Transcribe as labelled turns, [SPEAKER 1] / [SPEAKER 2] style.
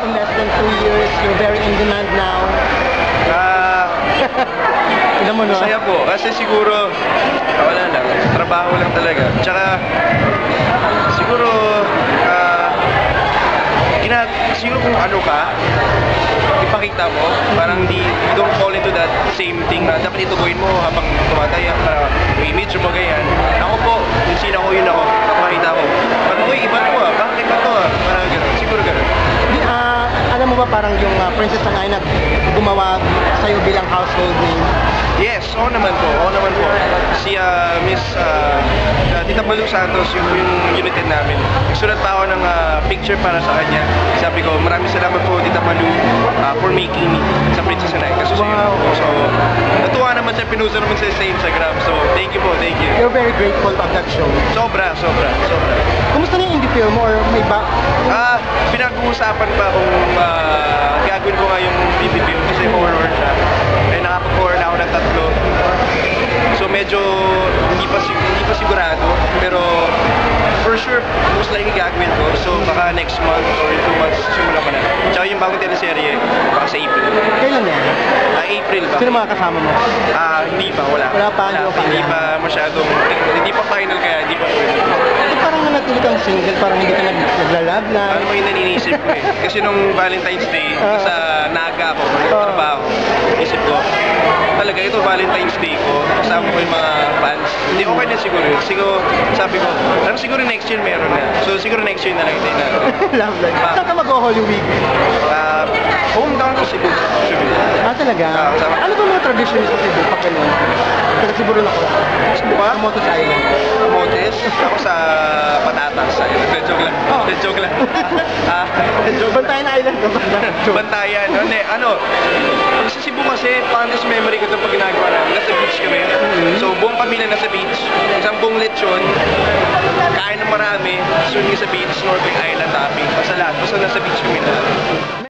[SPEAKER 1] in less than 2 years. You're very in demand now.
[SPEAKER 2] Ah,
[SPEAKER 1] Tignan mo, no?
[SPEAKER 2] Masaya po. Kasi siguro, wala lang. Trabaho lang talaga. Tsaka, siguro, siguro kung ano ka, ipakita mo, parang you don't fall into that same thing na dapat itubuhin mo habang tumataya para image mo ganyan. Ako po, yung sino ko, yun ako, pakita ko. Parang, uy, iba to bakit iba to parang gano'n, siguro gano'n.
[SPEAKER 1] Alam mo ba parang yung Princess Angay na gumawa sa'yo bilang household name?
[SPEAKER 2] Yes, oo naman po. Si Miss Tita Malu Santos, yung united namin. Sulat pa ako ng picture para sa kanya. Sabi ko, maraming salamat po Tita Malu for making me sa Princess Angay. Kasi
[SPEAKER 1] Wow.
[SPEAKER 2] So, natuwa naman siya, pinuso naman sa Instagram. So, thank you po, thank you.
[SPEAKER 1] You're very grateful of that show.
[SPEAKER 2] Sobra.
[SPEAKER 1] Kumusta na yung indie film mo or may ba?
[SPEAKER 2] Pinag-uusapan pa kung gagawin ko nga yung indie film kasi horror siya. Eh, nakapag-horror na ako ng 3. So medyo hindi pa sigurado, pero for sure most likely gagawin ko. So baka next month or in 2 months simula pa na. Tsaka yung bagong teleserye, baka sa April.
[SPEAKER 1] Kailan yan?
[SPEAKER 2] April ba?
[SPEAKER 1] Sino mga kasama mo?
[SPEAKER 2] Hindi pa, wala.
[SPEAKER 1] Wala pa,
[SPEAKER 2] Hindi pa masyadong, hindi pa final kaya hindi pa.
[SPEAKER 1] Parang nanatili kang single, parang hindi ka nagla-love na.
[SPEAKER 2] Ano mo yung naninisip ko eh. Kasi nung Valentine's Day, sa Naga ako, trabaho, isip ko, talaga ito Valentine's Day ko, kasama ko yung mga fans. Hindi, okay na siguro yun. Sabi ko, siguro next year meron na. So siguro next year na lang ito na.
[SPEAKER 1] Love life. Saan ka mag-Holy Week?
[SPEAKER 2] Hometown ko Cebu.
[SPEAKER 1] Talaga?
[SPEAKER 2] Sama.
[SPEAKER 1] Ano ba mga tradition sa Cebu? Pag ganun? Taga Cebu rin ako.
[SPEAKER 2] Ba?
[SPEAKER 1] Sa Motos Island.
[SPEAKER 2] Motes? Ako sa Patatas. Joke lang.
[SPEAKER 1] Bantayan Island ka ba?
[SPEAKER 2] Bantayan. Hindi, sa Cebu kasi, fondest memory ko ito pag ginagawa namin. Nasa beach kami. So, buong pamilya nasa beach. Isang buong lechon. Kain ng marami. Swimming sa beach, snorkeling island, tapping. Basta lahat. Basta nasa beach kami lahat.